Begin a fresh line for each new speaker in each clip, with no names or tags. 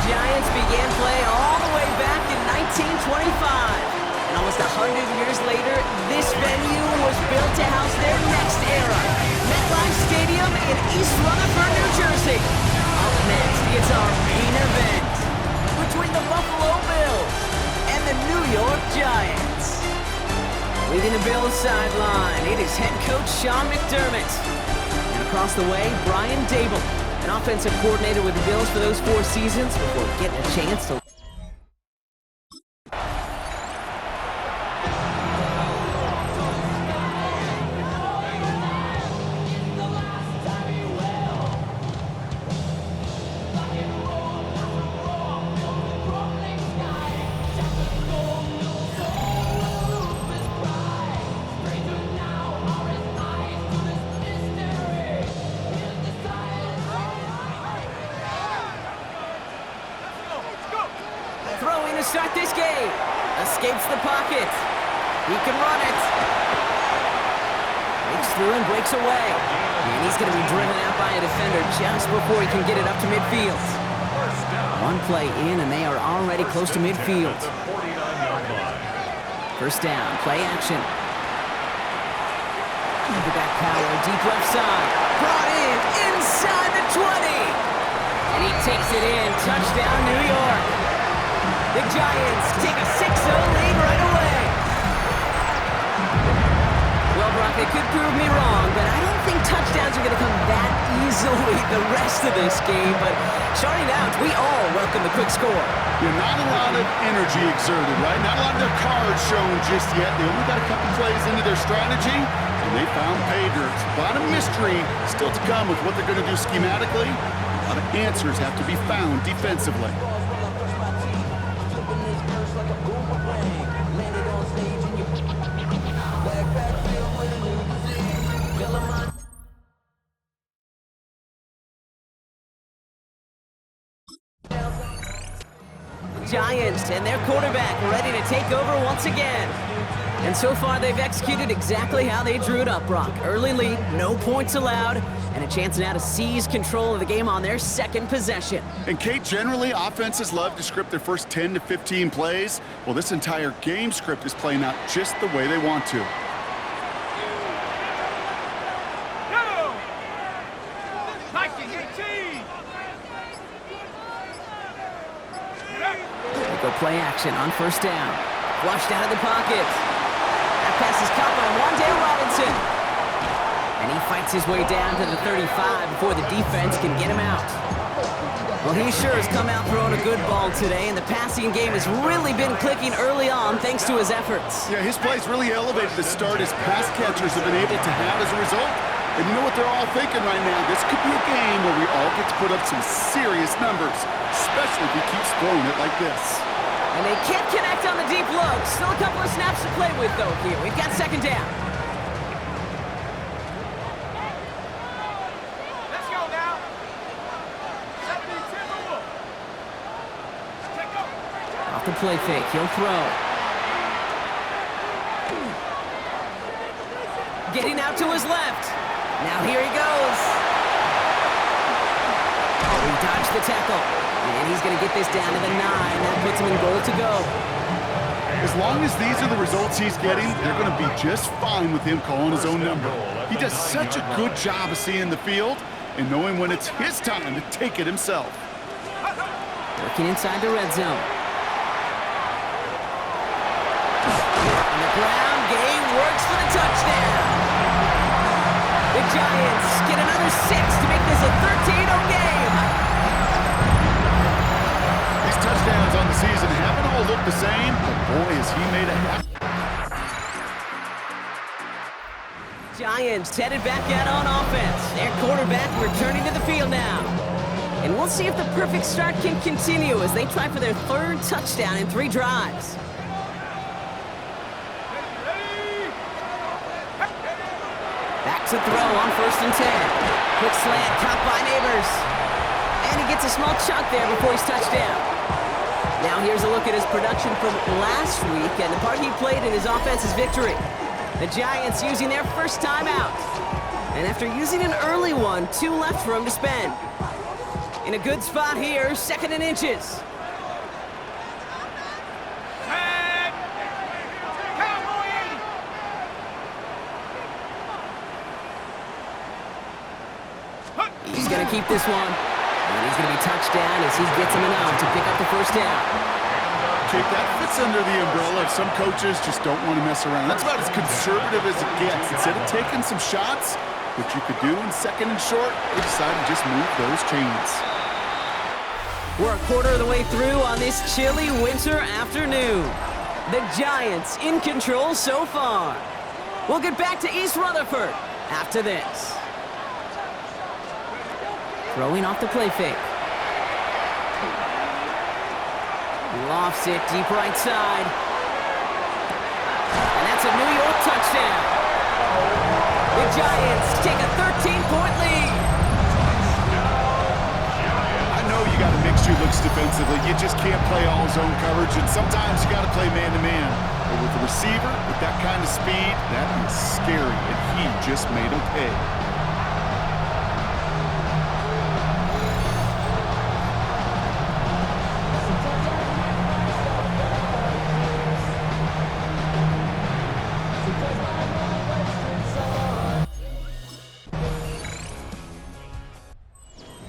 Giants began play all the way back in 1925. And almost 100 years later, this venue was built to house their next era. MetLife Stadium in East Rutherford, New Jersey. Up next, it's our main event between the Buffalo Bills and the New York Giants. Leading the Bills sideline, it is head coach Sean McDermott. And across the way, Brian Dable, an offensive coordinator with the Bills for those 4 seasons before getting a chance to start this game. Escapes the pocket. He can run it. Breaks through and breaks away. And he's going to be driven out by a defender just before he can get it up to midfield. One play in, and they are already close to midfield. First down, play action. Back power, deep left side. Brought in, inside the 20. And he takes it in. Touchdown, New York. The Giants take a 6-0 lead right away. Well, Brock, they could prove me wrong, but I don't think touchdowns are going to come that easily the rest of this game. But starting out, we all welcome the quick score.
Yeah, not a lot of energy exerted, right? Not a lot of their cards shown just yet. They only got a couple plays into their strategy, and they found pay dirt. A lot of mystery still to come with what they're going to do schematically. A lot of answers have to be found defensively.
Giants and their quarterback ready to take over once again. And so far, they've executed exactly how they drew it up, Brock. Early lead, no points allowed, and a chance now to seize control of the game on their second possession.
And Kate, generally, offenses love to script their first 10 to 15 plays. Well, this entire game script is playing out just the way they want to.
Play action on first down. Flushed out of the pocket. That pass is caught by Wan'Dale Robinson. And he fights his way down to the 35 before the defense can get him out. Well, he sure has come out throwing a good ball today, and the passing game has really been clicking early on thanks to his efforts.
Yeah, his play's really elevated the start his pass catchers have been able to have as a result. And you know what they're all thinking right now? This could be a game where we all get to put up some serious numbers, especially if he keeps throwing it like this.
And they can't connect on the deep low. Still a couple of snaps to play with, though, here. We've got second down.
Let's go now. 17 Timberwolves. Take go.
Off the play fake. He'll throw. Getting out to his left. Now here he goes. Oh, he dodged the tackle. And he's going to get this down to the 9. That puts him in goal to go.
As long as these are the results he's getting, they're going to be just fine with him calling his own number. He does such a good job of seeing the field and knowing when it's his time to take it himself.
Working inside the red zone. On the ground game works for the touchdown. The Giants get another 6 to make this a 13-0 game.
Touchdowns on the season haven't all looked the same, but boy, has he made a
Giants headed back out on offense. Their quarterback returning to the field now. And we'll see if the perfect start can continue as they try for their 3rd touchdown in 3 drives. Back to throw on 1st and 10. Quick slant caught by Neighbors. And he gets a small chunk there before he's touched down. Now here's a look at his production from last week and the part he played in his offense's victory. The Giants using their first time out. And after using an early one, 2 left for him to spend. In a good spot here, 2nd and inches.
Tag! Cowboy 80!
He's going to keep this one. And he's going to be touched down as he gets him enough to pick up the first down.
Okay, that fits under the umbrella of some coaches just don't want to mess around. That's about as conservative as it gets. Instead of taking some shots, which you could do in 2nd and short, they decided to just move those chains.
We're a quarter of the way through on this chilly winter afternoon. The Giants in control so far. We'll get back to East Rutherford after this. Throwing off the play fake. Lofts it deep right side. And that's a New York touchdown. The Giants take a 13-point lead.
I know you got to mix your looks defensively. You just can't play all zone coverage, and sometimes you got to play man-to-man. But with the receiver, with that kind of speed, that is scary, and he just made him pay.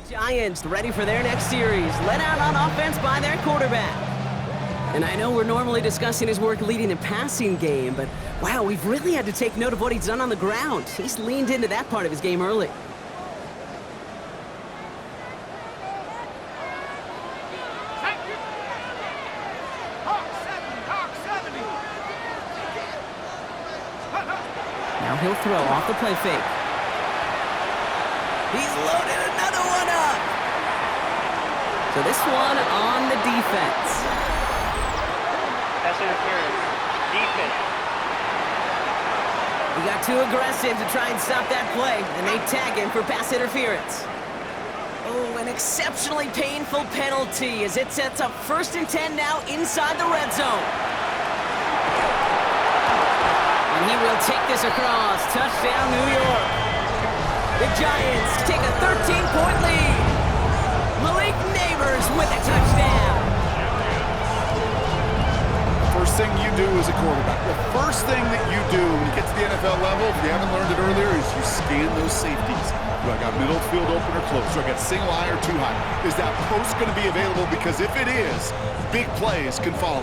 Giants ready for their next series, led out on offense by their quarterback. And I know we're normally discussing his work leading the passing game, but wow, we've really had to take note of what he's done on the ground. He's leaned into that part of his game early. Now he'll throw off the play fake. He's loaded another one up. So this one on the defense.
Pass interference. Defense.
He got too aggressive to try and stop that play, and they tag him for pass interference. Oh, an exceptionally painful penalty as it sets up 1st and 10 now inside the red zone. And he will take this across. Touchdown, New York. The Giants take a 13-point lead. Malik Neighbors with a touchdown.
First thing you do as a quarterback, the first thing that you do when you get to the NFL level, if you haven't learned it earlier, is you scan those safeties. Do I got middle field open or close? Do I got single high or too high? Is that post going to be available? Because if it is, big plays can follow.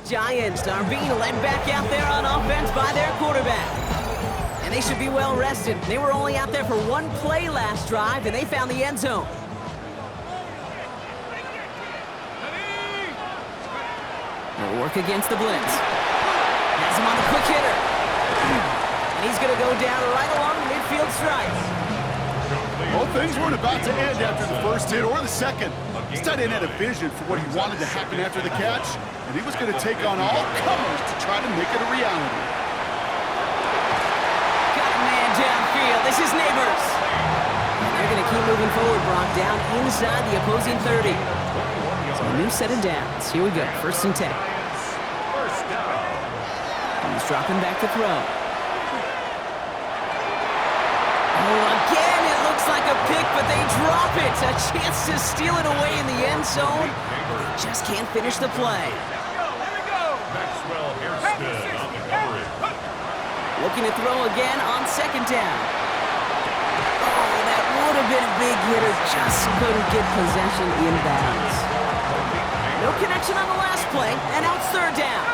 Giants are being led back out there on offense by their quarterback. And they should be well rested. They were only out there for one play last drive, and they found the end zone. They'll work against the blitz. Has him on the quick hitter. And he's going to go down right along the midfield stripe.
Well, things weren't about to end after the first hit or the second. This tight end had a vision for what he wanted to happen after the catch, and he was going to take on all comers to try to make it a reality.
Got a man downfield. This is Neighbors. And they're going to keep moving forward, Brock, down inside the opposing 30. So a new set of downs. Here we go, 1st and 10. He's dropping back to throw. Oh, again, it looks like a pick, but they drop it. A chance to steal it away in the end zone. They just can't finish the play. Looking to throw again on 2nd down. Oh, that would have been a big hitter. Just couldn't get possession inbounds. No connection on the last play, and now it's 3rd down.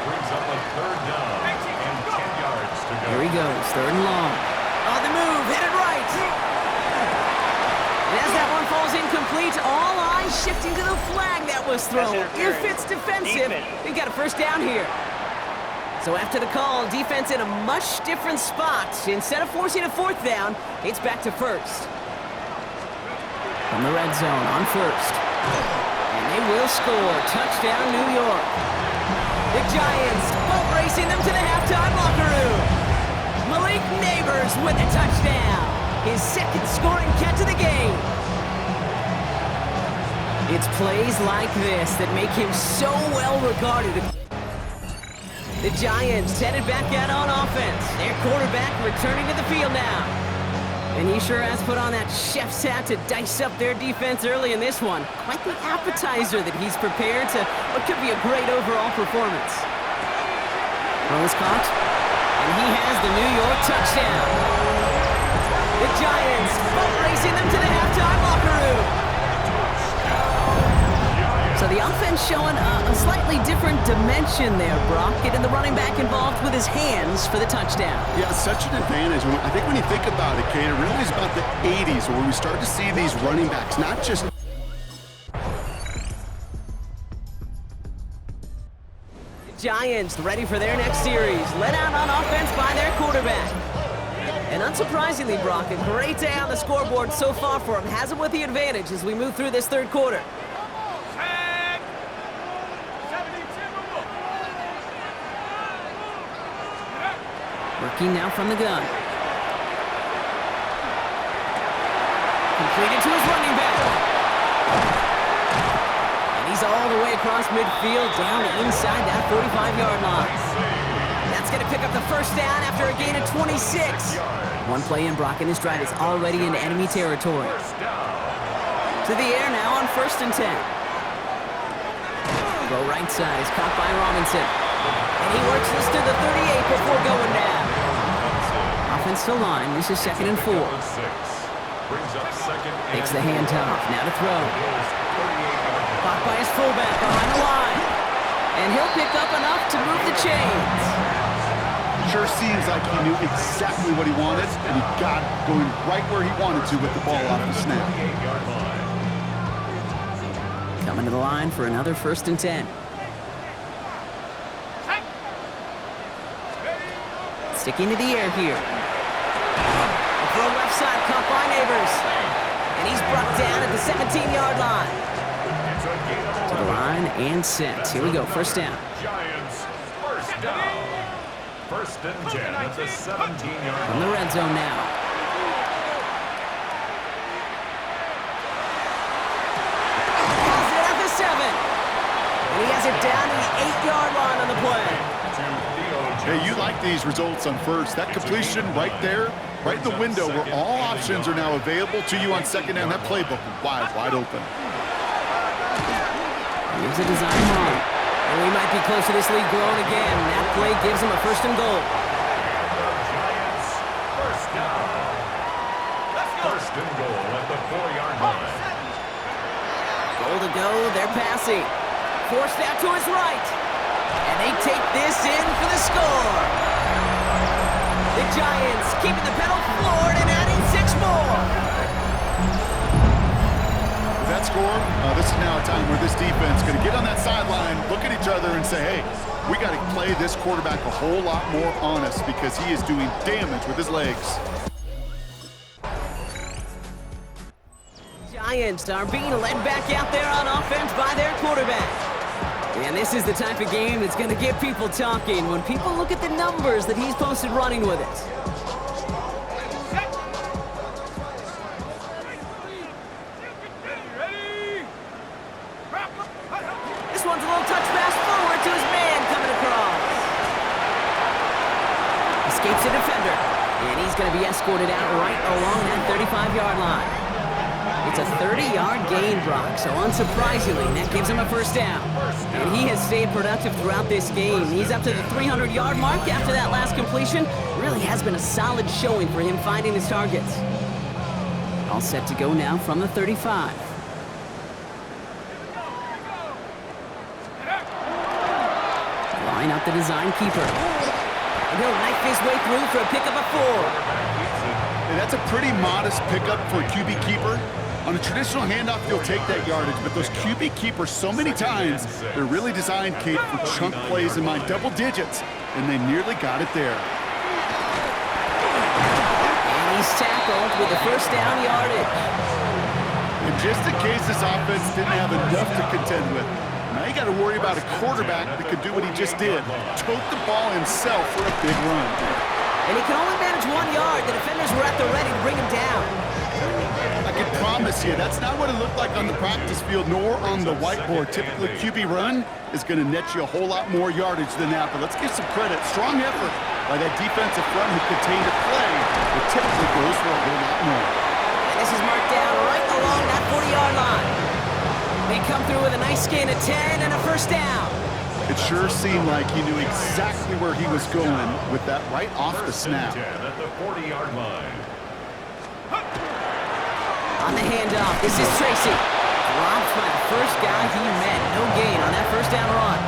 Brings up a 3rd down and 10 yards to go.
Here he goes, 3rd and long. On the move, hit it right. And as that one falls incomplete, all eyes shifting to the flag that was thrown. If it's defensive, we got a 1st down here. So after the call, defense in a much different spot. Instead of forcing a 4th down, it's back to 1st. From the red zone on 1st. And they will score. Touchdown, New York. The Giants boat racing them to the halftime locker room. Malik Neighbors with a touchdown. His 2nd scoring catch of the game. It's plays like this that make him so well regarded. The Giants headed back out on offense. Their quarterback returning to the field now. And he sure has put on that chef's hat to dice up their defense early in this one. Quite the appetizer that he's prepared to what could be a great overall performance. Throw is caught, and he has the New York touchdown. The Giants boat racing them to the halftime locker room. So the offense showing a slightly different dimension there, Brock. Getting the running back involved with his hands for the touchdown.
Yeah, such an advantage. I think when you think about it, Kate, it really is about the 80s where we start to see these running backs, not just...
The Giants ready for their next series. Led out on offense by their quarterback. And unsurprisingly, Brock, a great day on the scoreboard so far for him. Has him with the advantage as we move through this third quarter. Working now from the gun. Completed to his running back. And he's all the way across midfield, down inside that 45-yard line. That's going to pick up the first down after a gain of 26. One play in, Brock, and his drive is already in enemy territory. To the air now on 1st and 10. Throw right side is caught by Robinson. And he works this to the 38 before going down. Offensive line, this is 2nd and 4. Takes the handoff, now to throw. Caught by his fullback behind the line. And he'll pick up enough to move the chains.
Sure seems like he knew exactly what he wanted, and he got going right where he wanted to with the ball off the snap.
Coming to the line for another 1st and 10. Sticking to the air here. A throw left side, caught by Neighbors. And he's brought down at the 17-yard line. To the line and set. Here we go, 1st down.
Giants, 1st down. 1st and 10 at the 17-yard
From the red zone now. Has it at the 7. And he has it down to the 8-yard line on the play.
Hey, you like these results on first. That completion right there, right in the window where all options are now available to you on 2nd down. That playbook wide open.
Here's a design run. And we might be close to this lead growing again. That play gives him a 1st and goal.
Giants, 1st down. 1st and goal at the 4-yard line.
Goal to go, they're passing. Forced out to his right. And they take this in for the score. The Giants keeping the pedal floored and adding 6 more.
With that score, this is now a time where this defense is going to get on that sideline, look at each other and say, hey, we got to play this quarterback a whole lot more honest because he is doing damage with his legs.
Giants are being led back out there on offense by their quarterback. And this is the type of game that's going to get people talking when people look at the numbers that he's posted running with it. This one's a little touch pass forward to his man coming across. Escapes the defender. And he's going to be escorted out right along that 35-yard line. It's a 30-yard gain, Brock, so unsurprisingly, that gives him a 1st down. And he has stayed productive throughout this game. He's up to the 300-yard mark after that last completion. Really has been a solid showing for him finding his targets. All set to go now from the 35. Line up the design keeper. And he'll knife his way through for a pickup of 4.
And that's a pretty modest pickup for a QB keeper. On a traditional handoff, you'll take that yardage, but those QB keepers, so many times, they're really designed, Kate, for chunk plays in my double digits, and they nearly got it there.
And he's tackled with the 1st down yardage.
And just in case this offense didn't have enough to contend with, now you got to worry about a quarterback that could do what he just did, tote the ball himself for a big run.
And he can only manage 1 yard. The defenders were at the ready to bring him down.
I can promise you, that's not what it looked like on the practice field nor on the whiteboard. Typically, QB run is going to net you a whole lot more yardage than that. But let's give some credit. Strong effort by that defensive front who contained a play that typically goes for a whole lot more.
And this is marked down right along that 40-yard line. They come through with a nice gain of 10 and a first down.
It sure seemed like he knew exactly where he was going with that right off the snap.
10 at the 40-yard line.
On the handoff, this is Tracy. Dropped by the first guy he met. No gain on that first down run.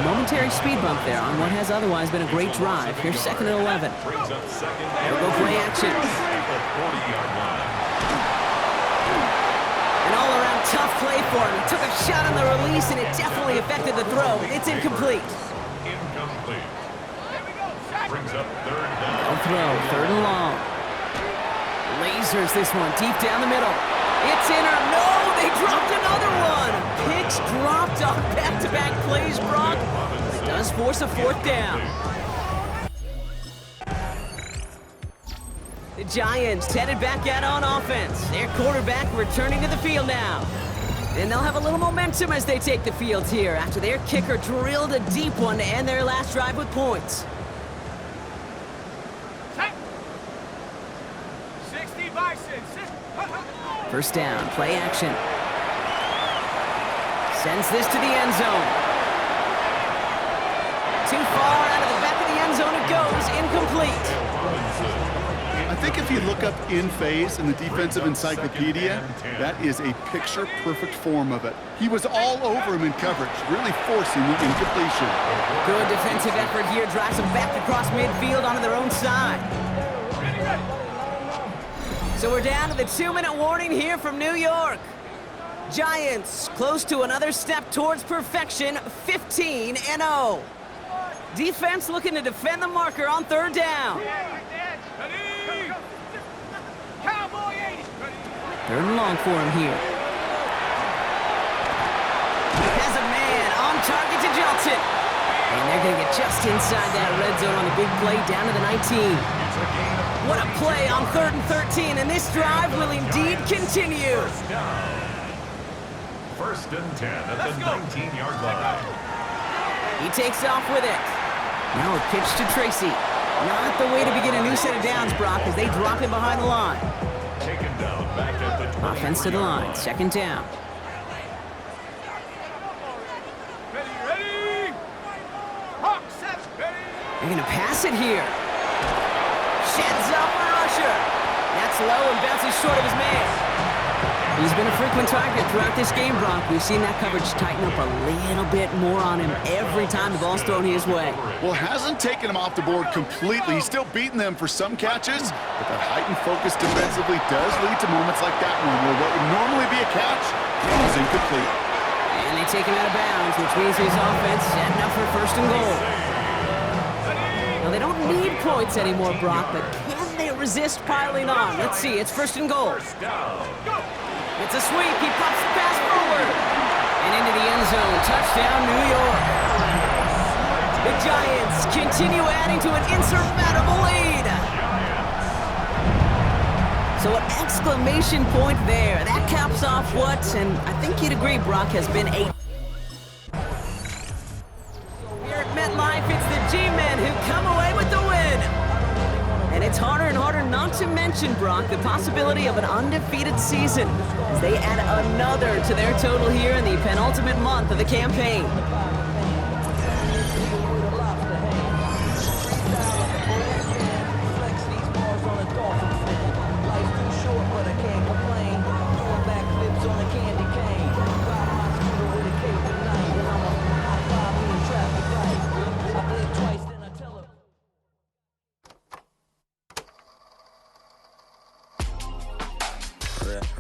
A momentary speed bump there on what has otherwise been a great drive. Here's 2nd and 11.
Brings up 2nd
There we go, play action.
at the 40-yard line.
An all-around tough play for him. He took a shot on the release, and it definitely affected the throw. It's incomplete.
Incomplete. Brings up 3rd down.
No throw, 3rd and long. Lasers this one deep down the middle. It's in or no, they dropped another one. Picks dropped on back-to-back plays, Brock. It does force a 4th down. The Giants headed back out on offense. Their quarterback returning to the field now. And they'll have a little momentum as they take the field here after their kicker drilled a deep one to end their last drive with points.
60 Bison.
First down, play action. Sends this to the end zone. Too far out of the back of the end zone it goes, incomplete.
I think if you look up in phase in the defensive encyclopedia, that is a picture-perfect form of it. He was all over him in coverage, really forcing the incompletion.
Good defensive effort here, drives them back across midfield onto their own side. So we're down to the 2-minute warning here from New York. Giants close to another step towards perfection, 15-0. Defense looking to defend the marker on 3rd down.
Cowboy 80.
3rd and long for him here. Has a man on target to Johnson. And they're going to get just inside that red zone on the big play down to the 19. What a play on 3rd and 13, and this drive will indeed continue.
1st and 10 at the 19-yard line.
He takes off with it. Now a pitch to Tracy. Not the way to begin a new set of downs, Brock, as they drop him behind the line.
Taken down back at the 20.
Offense to the line, 2nd down.
Ready. Hawk set. Ready.
They're going to pass it here. Sheds up for Rusher. That's low and bounces short of his man. He's been a frequent target throughout this game, Brock. We've seen that coverage tighten up a little bit more on him every time the ball's thrown his way.
Well, hasn't taken him off the board completely. He's still beating them for some catches, but that heightened focus defensively does lead to moments like that one where what would normally be a catch is incomplete.
And they take him out of bounds, which means his offense setting up for 1st and goal. Now, they don't need points anymore, Brock, but can they resist piling on? Let's see, it's 1st and goal. It's a sweep, he pops the pass forward. And into the end zone, touchdown New York. The Giants continue adding to an insurmountable lead. So an exclamation point there. That caps off what, and I think you'd agree, Brock, has been a... Here at MetLife, it's the G-Men who come away with the win. And it's harder and harder not to mention, Brock, the possibility of an undefeated season as they add another to their total here in the penultimate month of the campaign.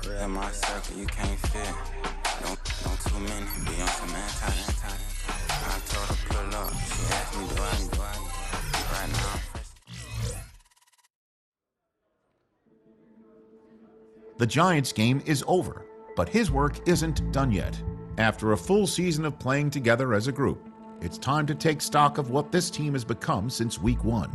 Real my circle, you can't fit. Don't too many be on some anti. I told her pull up. She asked me do I right now.
The Giants game is over, but his work isn't done yet. After a full season of playing together as a group, it's time to take stock of what this team has become since week 1.